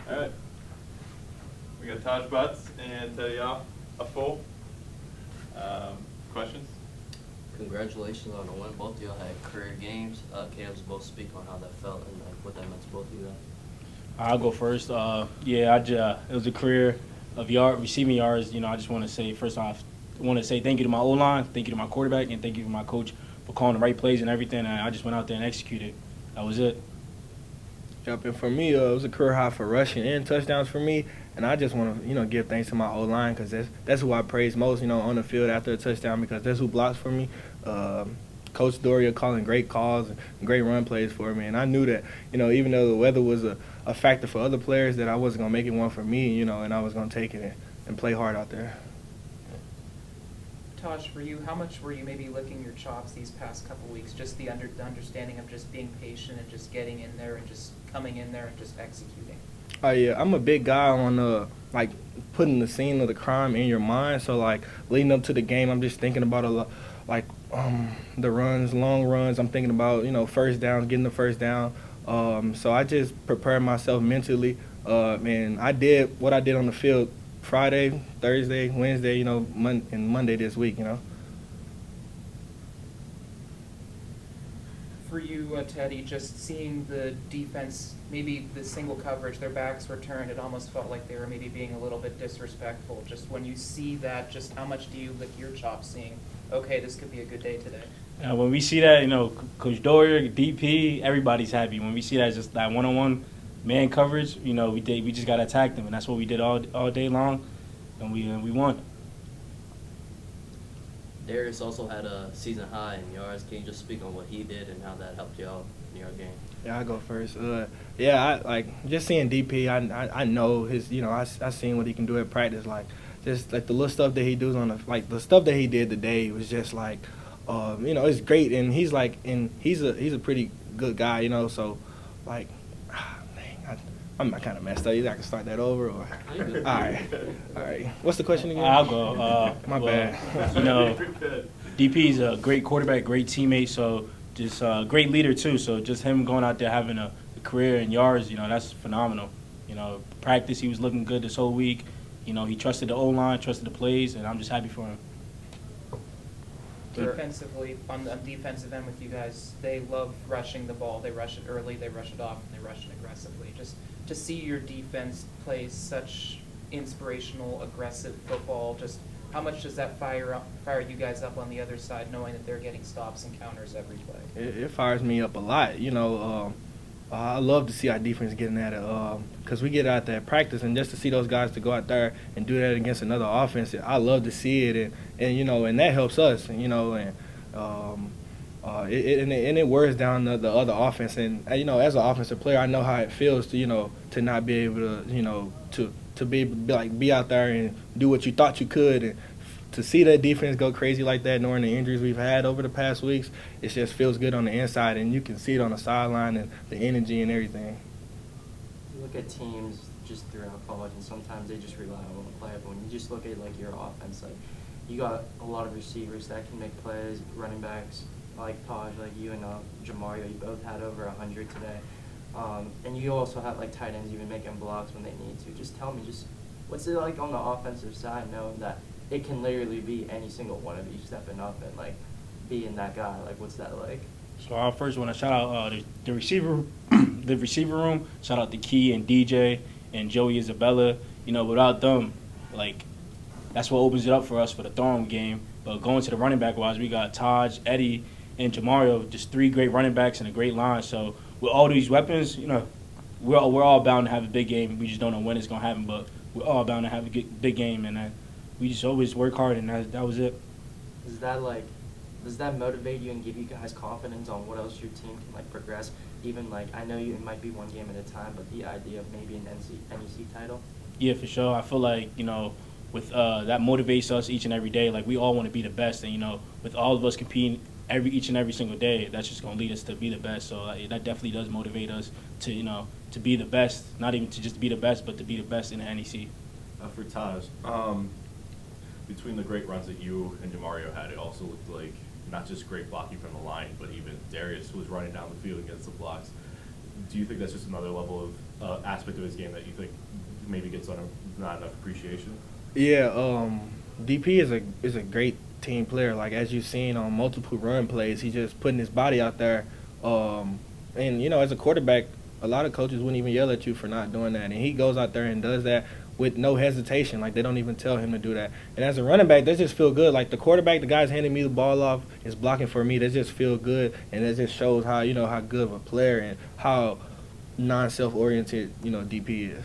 All right. We got Taj Butts and Tedy Afful. Questions? Congratulations on the win. Both of y'all had career games. Can you both speak on how that felt and what that meant to both of you guys? I'll go first. It was a career of receiving yards. I just want to say, first off, thank you to my O-line, thank you to my quarterback, and thank you to my coach for calling the right plays and everything. I just went out there and executed. That was it. Yep, and for me, it was a career high for rushing and touchdowns for me. And I just want to, give thanks to my O-line because that's who I praise most, on the field after a touchdown because that's who blocks for me. Coach Doria calling great calls and great run plays for me. And I knew that, even though the weather was a factor for other players, that I wasn't going to make it one for me, and I was going to take it and play hard out there. Taj, for you, how much were you maybe licking your chops these past couple weeks? Just the understanding of just being patient and just getting in there and just coming in there and just executing. Oh yeah, I'm a big guy on putting the scene of the crime in your mind. So leading up to the game, I'm just thinking about the runs, long runs. I'm thinking about first downs, getting the first down. So I just prepared myself mentally, and I did what I did on the field Friday, Thursday, Wednesday, and Monday this week. For you, Tedy, just seeing the defense, maybe the single coverage, their backs were turned, it almost felt like they were maybe being a little bit disrespectful. Just when you see that, just how much do you lick your chops seeing, okay, this could be a good day today? When we see that, Coach Doyer, DP, everybody's happy. When we see that, just that one-on-one man coverage, we just got to attack them, and that's what we did all day long, and we won. Darius also had a season high in yards. Can you just speak on what he did and how that helped you out in your game? Yeah, I'll go first. I just seeing DP. I know his. I seen what he can do at practice. Just the little stuff that he does on the stuff that he did today was just it's great. And he's he's a pretty good guy. So I'm kind of messed up. I can start that over. Or all right. What's the question again? I'll go. My bad. DP's a great quarterback, great teammate. So just a great leader too. So just him going out there having a career in yards, that's phenomenal. Practice he was looking good this whole week. He trusted the O-line, trusted the plays, and I'm just happy for him. Defensively, on the defensive end with you guys, they love rushing the ball. They rush it early, they rush it often, they rush it aggressively. Just to see your defense play such inspirational, aggressive football, just how much does that fire you guys up on the other side, knowing that they're getting stops and counters every play? It fires me up a lot. I love to see our defense getting at it because we get out there at practice, and just to see those guys to go out there and do that against another offense, I love to see it, and that helps us, it wears down the other offense, and as an offensive player, I know how it feels to not be able to be out there and do what you thought you could, and to see that defense go crazy like that, knowing the injuries we've had over the past weeks, it just feels good on the inside, and you can see it on the sideline and the energy and everything. You look at teams just throughout college, and sometimes they just rely on one player. But when you just look at your offense, you got a lot of receivers that can make plays, running backs like Taj, like you and Jamario, you both had over 100 today, and you also have tight ends even making blocks when they need to. Just tell me, what's it like on the offensive side, knowing that it can literally be any single one of you stepping up and being that guy? What's that like? So I first want to shout out the receiver, the receiver room. Shout out to Key and DJ and Joey Isabella. Without them, that's what opens it up for us for the throwing game. But going to the running back wise, we got Taj, Eddie, and Jamario, just three great running backs and a great line. So with all these weapons, we're all bound to have a big game. We just don't know when it's gonna happen, but we're all bound to have a big game, and we just always work hard, and that was it. Does that motivate you and give you guys confidence on what else your team can progress? Even I know it might be one game at a time, but the idea of maybe an NEC title. Yeah, for sure. I feel like with that motivates us each and every day. We all want to be the best, and with all of us competing each and every single day, that's just gonna lead us to be the best. So that definitely does motivate us to be the best, not even to just be the best, but to be the best in the NEC. For Taj, between the great runs that you and Jamario had, it also looked like not just great blocking from the line, but even Darius was running down the field against the blocks. Do you think that's just another level of aspect of his game that you think maybe gets not enough appreciation? Yeah, DP is a great team player. Like, as you've seen on multiple run plays, he's just putting his body out there. And as a quarterback, a lot of coaches wouldn't even yell at you for not doing that, and he goes out there and does that with no hesitation. Like, they don't even tell him to do that. And as a running back, that just feel good. Like, the quarterback, the guy's handing me the ball off, is blocking for me. That just feel good, and that just shows how how good of a player and how non-self-oriented DP is.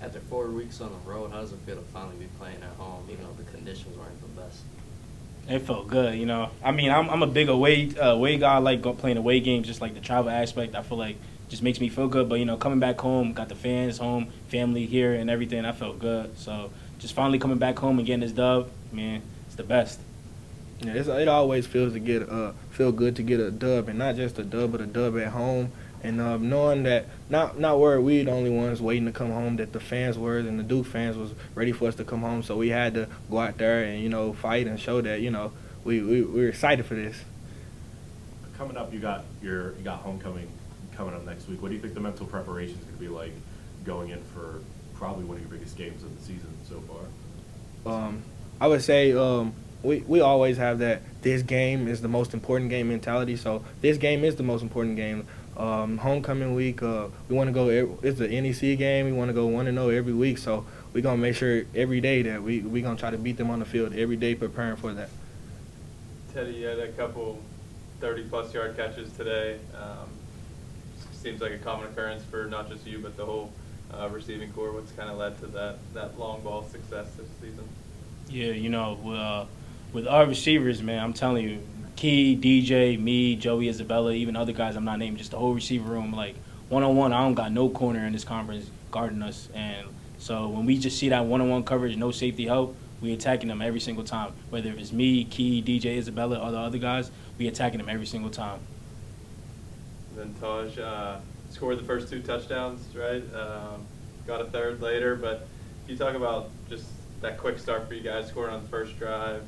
After 4 weeks on the road, how does it feel to finally be playing at home, even though the conditions weren't the best? It felt good, I mean, I'm a big away guy. I like playing away games, just like the travel aspect. I feel like just makes me feel good. But coming back home, got the fans home, family here, and everything. I felt good. So just finally coming back home and getting this dub, man, it's the best. Yeah, it always feels feel good to get a dub, and not just a dub, but a dub at home. And knowing that not were we the only ones waiting to come home, that the fans were, and the Duke fans was ready for us to come home. So we had to go out there and fight and show that we're excited for this. Coming up, you got homecoming coming up next week. What do you think the mental preparation is going to be like going in for probably one of your biggest games of the season so far? I would say we always have that this game is the most important game mentality. So this game is the most important game. Homecoming week, we want to go. It's an NEC game. We want to go 1-0 every week. So we're gonna make sure every day that we gonna try to beat them on the field every day, preparing for that. Tedy, you had a couple 30-plus yard catches today. Seems like a common occurrence for not just you, but the whole receiving corps. What's kind of led to that long ball success this season? Yeah, with our receivers, man, I'm telling you, Key, DJ, me, Joey, Isabella, even other guys I'm not naming, just the whole receiver room, like one-on-one, I don't got no corner in this conference guarding us. And so when we just see that one-on-one coverage, no safety help, we attacking them every single time. Whether it's me, Key, DJ, Isabella, or the other guys, we attacking them every single time. Then Taj scored the first 2 touchdowns, right? Got a third later, but can you talk about just that quick start for you guys, scoring on the first drive,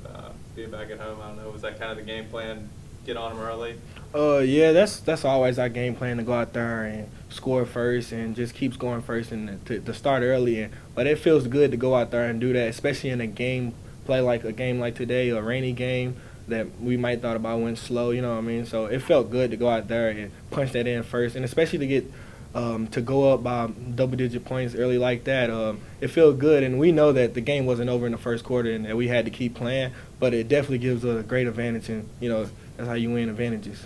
being back at home? I don't know, was that kind of the game plan, get on them early? Yeah, that's always our game plan, to go out there and score first and just keep scoring first and to start early. But it feels good to go out there and do that, especially in a game like today, a rainy game that we might thought about went slow, you know what I mean? So it felt good to go out there and punch that in first, and especially to get to go up by double-digit points early like that. It felt good, and we know that the game wasn't over in the first quarter and that we had to keep playing, but it definitely gives us a great advantage, and that's how you win advantages.